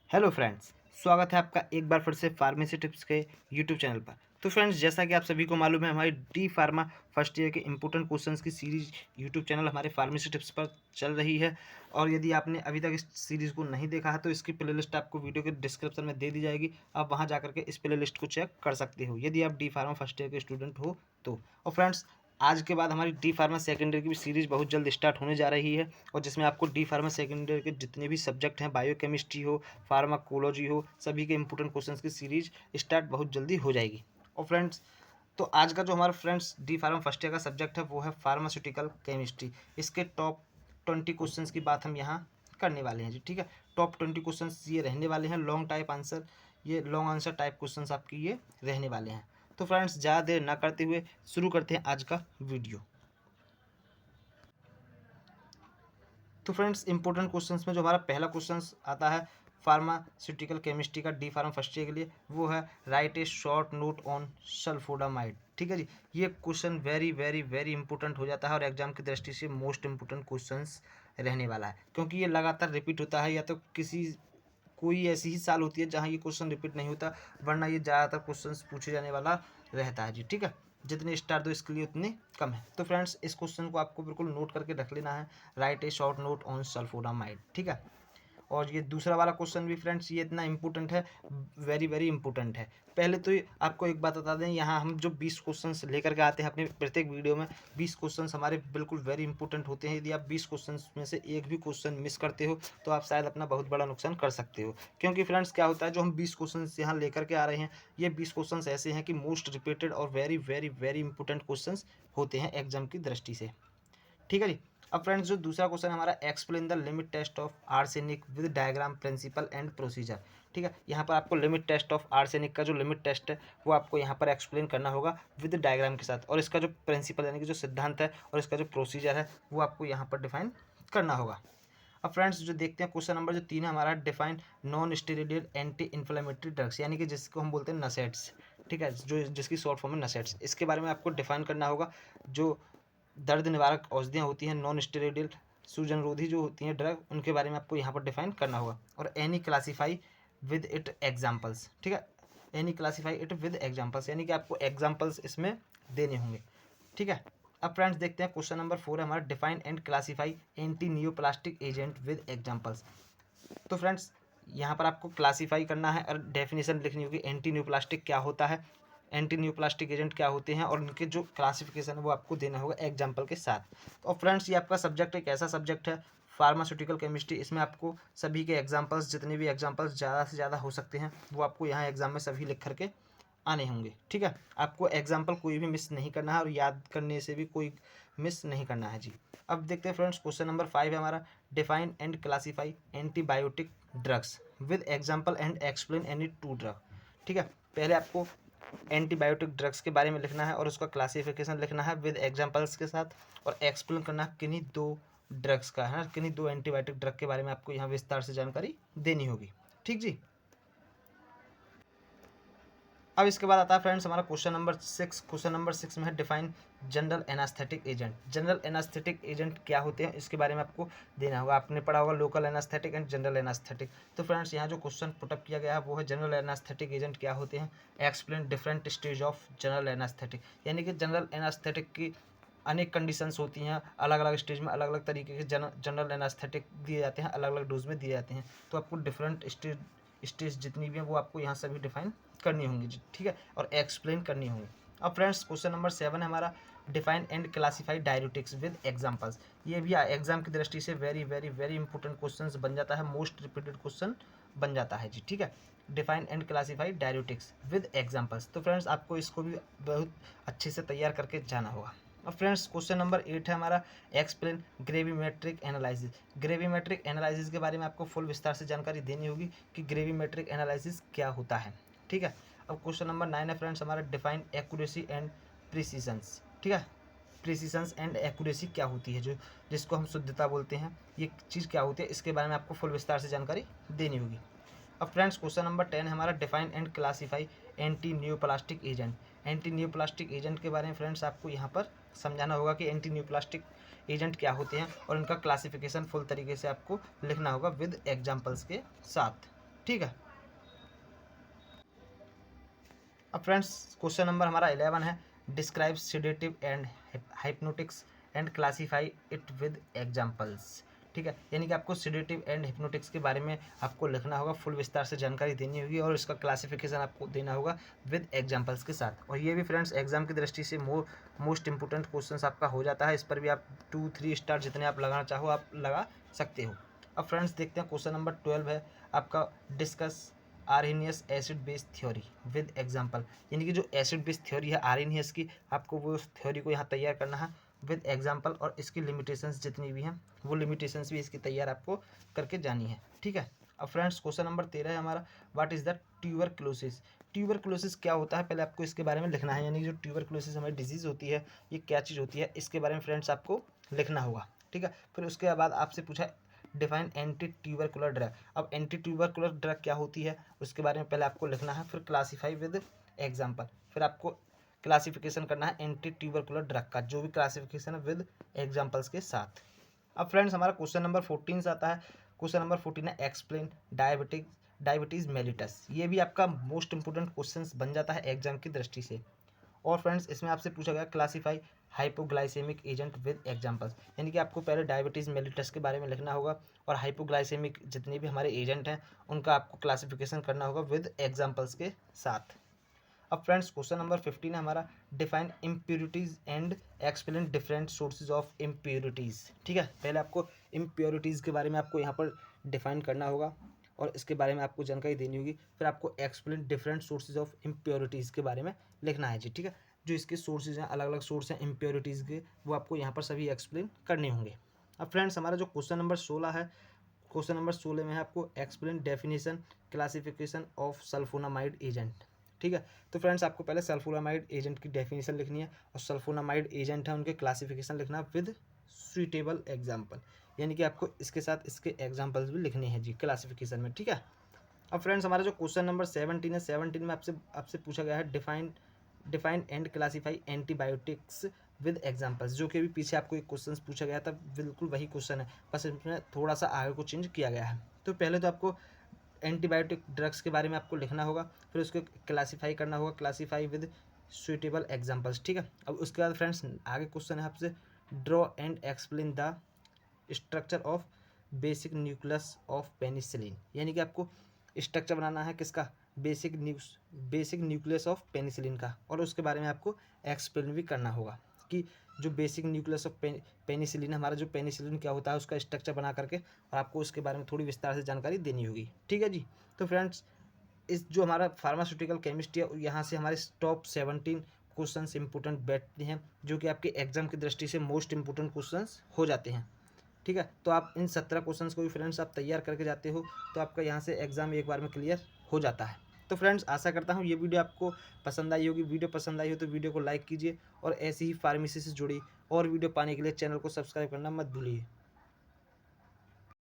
Hello friends, स्वागत है आपका एक बार फिर से फार्मेसी टिप्स के यूट्यूब चैनल पर। तो फ्रेंड्स, जैसा कि आप सभी को मालूम है, हमारी डी फार्मा फर्स्ट ईयर के इंपॉर्टेंट क्वेश्चंस की सीरीज यूट्यूब चैनल हमारे फार्मेसी टिप्स पर चल रही है। और यदि आपने अभी तक इस सीरीज़ को नहीं देखा है तो इसकी प्लेलिस्ट आपको वीडियो के डिस्क्रिप्शन में दे दी जाएगी। आप वहाँ जा करके इस प्लेलिस्ट को चेक कर सकते हो यदि आप डी फार्मा फर्स्ट ईयर के स्टूडेंट हो तो। और फ्रेंड्स, आज के बाद हमारी डी फार्मा सेकेंड ईयर की भी सीरीज़ बहुत जल्द स्टार्ट होने जा रही है, और जिसमें आपको डी फार्मा सेकेंड ईयर के जितने भी सब्जेक्ट हैं, बायोकेमिस्ट्री हो, फार्माकोलॉजी हो, सभी के इंपॉर्टेंट क्वेश्चंस की सीरीज स्टार्ट बहुत जल्दी हो जाएगी। और फ्रेंड्स, तो आज का जो हमारा friends D pharma first year का सब्जेक्ट है वो है फार्मास्यूटिकल केमिस्ट्री। इसके टॉप 20 क्वेश्चंस की बात हम यहाँ करने वाले हैं जी, ठीक है। टॉप 20 क्वेश्चंस ये रहने वाले हैं, लॉन्ग टाइप आंसर, ये लॉन्ग आंसर टाइप क्वेश्चंस आपकी ये रहने वाले हैं। तो फ्रेंड्स, ज़्यादा देर ना करते हुए शुरू करते हैं आज का वीडियो। तो फ्रेंड्स, इंपॉर्टेंट क्वेश्चंस में जो हमारा पहला क्वेश्चन आता है फार्मास्यूटिकल केमिस्ट्री का डी फार्म फर्स्ट ईयर के लिए, वो है write a short note on sulphonamide. ठीक है जी, ये question very very very important हो जाता है और एग्जाम की दृष्टि से मोस्ट इंपॉर्टेंट क्वेश्चंस रहने वाला है, क्योंकि ये लगातार रिपीट होता है, या तो किसी कोई ऐसी ही साल होती है जहाँ ये क्वेश्चन रिपीट नहीं होता, वरना ये ज़्यादातर क्वेश्चंस पूछे जाने वाला रहता है जी, ठीक है। जितने स्टार दो इसके लिए उतने कम है। तो फ्रेंड्स, इस क्वेश्चन को आपको बिल्कुल नोट करके रख लेना है, write a short note on sulphonamide, ठीक है। और ये दूसरा वाला क्वेश्चन भी फ्रेंड्स ये इतना इंपॉर्टेंट है, वेरी वेरी इंपॉर्टेंट है। पहले तो आपको एक बात बता दें, यहाँ हम जो 20 क्वेश्चंस लेकर के आते हैं अपने प्रत्येक वीडियो में, 20 क्वेश्चंस हमारे बिल्कुल वेरी इंपॉर्टेंट होते हैं। यदि आप 20 क्वेश्चंस में से एक भी क्वेश्चन मिस करते हो तो आप शायद अपना बहुत बड़ा नुकसान कर सकते हो, क्योंकि फ्रेंड्स क्या होता है, जो हम 20 क्वेश्चंस यहाँ लेकर के आ रहे हैं, ये 20 क्वेश्चंस ऐसे हैं कि मोस्ट रिपीटेड और very very very important questions होते हैं एग्जाम की दृष्टि से, ठीक है जी। अब फ्रेंड्स, जो दूसरा क्वेश्चन है हमारा, explain the limit test of arsenic with diagram principle and procedure. ठीक है, यहाँ पर आपको लिमिट टेस्ट ऑफ आर्सेनिक का जो लिमिट टेस्ट है वो आपको यहाँ पर एक्सप्लेन करना होगा विद डायग्राम के साथ, और इसका जो प्रिंसिपल यानी कि जो सिद्धांत है और इसका जो प्रोसीजर है वो आपको यहाँ पर डिफाइन करना होगा। अब फ्रेंड्स, जो देखते हैं क्वेश्चन नंबर जो 3 है हमारा, define non steroidal anti inflammatory drugs, यानी कि जिसको हम बोलते हैं नसेट्स, ठीक है, जो जिसकी शॉर्ट फॉर्म है नसेट्स। इसके बारे में आपको डिफाइन करना होगा। जो दर्द निवारक औषधियाँ होती हैं, नॉन स्टेरॉयडल सूजनरोधी जो होती हैं ड्रग, उनके बारे में आपको यहाँ पर डिफाइन करना होगा। और any classify with it examples, ठीक है, any classify it with examples, यानी कि आपको एग्जाम्पल्स इसमें देने होंगे, ठीक है। अब फ्रेंड्स, देखते हैं क्वेश्चन नंबर 4 है हमारा, define and classify anti neoplastic agent with examples. तो फ्रेंड्स, यहाँ पर आपको क्लासीफाई करना है और डेफिनेशन लिखनी होगी, एंटी न्यूप्लास्टिक क्या होता है, एंटी न्यूप्लास्टिक एजेंट क्या होते हैं, और उनके जो क्लासिफिकेशन है वो आपको देना होगा एग्जाम्पल के साथ। और फ्रेंड्स, ये आपका सब्जेक्ट एक ऐसा सब्जेक्ट है फार्मास्यूटिकल केमिस्ट्री, इसमें आपको सभी के एग्जाम्पल्स, जितने भी एग्जाम्पल्स ज़्यादा से ज़्यादा हो सकते हैं वो आपको यहाँ एग्जाम में सभी लिख करके आने होंगे, ठीक है। आपको एग्जाम्पल कोई भी मिस नहीं करना है और याद करने से भी कोई मिस नहीं करना है जी। अब देखते हैं फ्रेंड्स, क्वेश्चन नंबर 5 है हमारा, define and classify antibiotic drugs with example and explain any two drug. ठीक है, पहले आपको एंटीबायोटिक ड्रग्स के बारे में लिखना है और उसका क्लासिफिकेशन लिखना है विद एग्जाम्पल्स के साथ, और एक्सप्लेन करना है किन्हीं दो ड्रग्स का, है ना, किन्हीं दो एंटीबायोटिक ड्रग के बारे में आपको यहाँ विस्तार से जानकारी देनी होगी, ठीक जी। अब इसके बाद आता है फ्रेंड्स हमारा क्वेश्चन नंबर 6। क्वेश्चन नंबर 6 में है, define general anaesthetic agent. General anaesthetic agent क्या होते हैं इसके बारे में आपको देना होगा। आपने पढ़ा होगा local anaesthetic and general anaesthetic. तो फ्रेंड्स, यहाँ जो क्वेश्चन पुटअप किया गया है वो है, जनरल एनास्थेटिक एजेंट क्या होते हैं, explain different stage of general anaesthetic, यानी कि जनरल एनास्थेटिक की अनेक कंडीशंस होती हैं, अलग अलग स्टेज में अलग अलग तरीके के जनरल एनास्थेटिक दिए जाते हैं, अलग अलग डोज में दिए जाते हैं। तो आपको डिफरेंट स्टेज जितनी भी हैं वो आपको यहाँ सभी डिफाइन करनी होंगी जी, ठीक है, और एक्सप्लेन करनी होंगी। अब फ्रेंड्स, क्वेश्चन नंबर 7 है हमारा, define and classify diuretics with examples. ये भी एग्जाम की दृष्टि से very very very important question बन जाता है, मोस्ट रिपीटेड क्वेश्चन बन जाता है जी, ठीक है। Define and classify diuretics with examples. तो फ्रेंड्स, आपको इसको भी बहुत अच्छे से तैयार करके जाना होगा। अब फ्रेंड्स, क्वेश्चन नंबर 8 है हमारा, explain gravimetric analysis. Gravimetric analysis के बारे में आपको फुल विस्तार से जानकारी देनी होगी कि ग्रेविमेट्रिक एनालिसिस क्या होता है, ठीक है। अब क्वेश्चन नंबर 9 है फ्रेंड्स हमारा, डिफाइन एक्यूरेसी एंड प्रिसीजंस। ठीक है, प्रिसीजंस एंड एक्यूरेसी क्या होती है, जो जिसको हम शुद्धता बोलते हैं, ये चीज़ क्या होती है, इसके बारे में आपको फुल विस्तार से जानकारी देनी होगी। अब फ्रेंड्स, क्वेश्चन नंबर 10 है हमारा, define and classify anti neoplastic agent. Anti neoplastic agent के बारे में फ्रेंड्स आपको यहाँ पर समझाना होगा कि एंटी न्यूप्लास्टिक एजेंट क्या होते हैं, और इनका क्लासिफिकेशन फुल तरीके से आपको लिखना होगा विद एग्जाम्पल्स के साथ। ठीक है। अब फ्रेंड्स क्वेश्चन नंबर हमारा 11 है, describe sedative and hypnotics and classify it with examples. ठीक है, यानी कि आपको सेडेटिव एंड हिप्नोटिक्स के बारे में आपको लिखना होगा, फुल विस्तार से जानकारी देनी होगी और इसका क्लासिफिकेशन आपको देना होगा विद एग्जांपल्स के साथ। और ये भी फ्रेंड्स एग्जाम की दृष्टि से मोस्ट इंपोर्टेंट क्वेश्चन आपका हो जाता है। इस पर भी आप 2-3 स्टार जितने आप लगाना चाहो आप लगा सकते हो। अब फ्रेंड्स देखते हैं क्वेश्चन नंबर 12 है आपका, discuss Arrhenius acid base theory with example. यानी कि जो एसिड बेस थ्योरी है आर्हेनियस की, आपको वो थ्योरी को यहाँ तैयार करना है विद एग्जांपल, और इसकी लिमिटेशंस जितनी भी हैं वो लिमिटेशंस भी इसकी तैयार आपको करके जानी है। ठीक है। अब फ्रेंड्स क्वेश्चन नंबर 13 है हमारा, what is the tuberculosis. Tuberculosis क्या होता है पहले आपको इसके बारे में लिखना है, यानी कि जो ट्यूबरक्लोसिस हमारी डिजीज़ होती है ये क्या चीज़ होती है, इसके बारे में फ्रेंड्स आपको लिखना होगा। ठीक है। फिर उसके बाद आपसे पूछा डिफाइन एंटी ट्यूबरकुलर ड्रग। अब एंटी ट्यूबरकुलर ड्रग क्या होती है उसके बारे में पहले आपको लिखना है, फिर क्लासीफाई विद एग्जांपल, फिर आपको क्लासिफिकेशन करना है एंटी ट्यूबरकुलर ड्रग का, जो भी क्लासिफिकेशन है विद एग्जांपल्स के साथ। अब फ्रेंड्स हमारा क्वेश्चन नंबर 14 से आता है। क्वेश्चन नंबर 14 है, एक्सप्लेन डायबिटीज़ मेलिटस। ये भी आपका मोस्ट इंपोर्टेंट क्वेश्चन बन जाता है एग्जाम की दृष्टि से। और फ्रेंड्स इसमें आपसे पूछा गया classify hypoglycaemic agent with examples, यानी कि आपको पहले डायबिटीज़ मेलिटस के बारे में लिखना होगा और हाइपोग्लाइसेमिक जितने भी हमारे एजेंट हैं उनका आपको क्लासिफिकेशन करना होगा विद एग्जांपल्स के साथ। अब फ्रेंड्स क्वेश्चन नंबर 15 है हमारा, define impurities and explain different sources of impurities. ठीक है, पहले आपको इम्प्योरिटीज़ के बारे में आपको यहाँ पर डिफाइन करना होगा और इसके बारे में आपको जानकारी देनी होगी, फिर आपको explain different sources of impurities के बारे में लिखना है जी। ठीक है, जो इसके सोर्सेज हैं, अलग अलग सोर्स हैं इम्प्योरिटीज़ के, वो आपको यहाँ पर सभी एक्सप्लेन करने होंगे। अब फ्रेंड्स हमारा जो क्वेश्चन नंबर 16 है, क्वेश्चन नंबर 16 में है आपको explain definition classification of sulphonamide agent. ठीक है, तो फ्रेंड्स आपको पहले सल्फोनामाइड एजेंट की डेफिनेशन लिखनी है और सल्फोनामाइड एजेंट है उनके क्लासिफिकेशन लिखना है विद सुइटेबल एग्जाम्पल, यानी कि आपको इसके साथ इसके एग्जाम्पल्स भी लिखने हैं जी क्लासिफिकेशन में। ठीक है। अब फ्रेंड्स हमारा जो क्वेश्चन नंबर 17 है, 17 में आपसे पूछा गया है define and classify antibiotics with examples, जो कि अभी पीछे आपको एक क्वेश्चन पूछा गया था, बिल्कुल वही क्वेश्चन है, बस इसमें थोड़ा सा आगे को चेंज किया गया है। तो पहले तो आपको एंटीबायोटिक ड्रग्स के बारे में आपको लिखना होगा, फिर उसको क्लासीफाई करना होगा, क्लासीफाई विद सुइटेबल एग्जांपल्स। ठीक है। अब उसके बाद फ्रेंड्स आगे क्वेश्चन है आपसे, draw and explain the structure of basic nucleus of penicillin, यानी कि आपको स्ट्रक्चर बनाना है किसका, बेसिक न्यूक्लियस ऑफ पेनिसिलिन का, और उसके बारे में आपको एक्सप्लेन भी करना होगा कि जो बेसिक न्यूक्लियस ऑफ पेनिसिलिन, हमारा जो पेनिसिलिन क्या होता है उसका स्ट्रक्चर बना करके, और आपको उसके बारे में थोड़ी विस्तार से जानकारी देनी होगी। ठीक है जी। तो फ्रेंड्स इस जो हमारा फार्मास्यूटिकल केमिस्ट्री है, यहाँ से हमारे टॉप 17 क्वेश्चंस इंपॉर्टेंट बैठते हैं, जो कि आपके एग्जाम की दृष्टि से मोस्ट इंपॉर्टेंट क्वेश्चंस हो जाते हैं। ठीक है, तो आप इन 17 क्वेश्चंस को भी फ्रेंड्स आप तैयार करके जाते हो तो आपका यहाँ से एग्जाम एक बार में क्लियर हो जाता है। तो फ्रेंड्स आशा करता हूँ ये वीडियो आपको पसंद आई होगी। वीडियो पसंद आई हो तो वीडियो को लाइक कीजिए और ऐसी ही फार्मेसी से जुड़ी और वीडियो पाने के लिए चैनल को सब्सक्राइब करना मत भूलिए।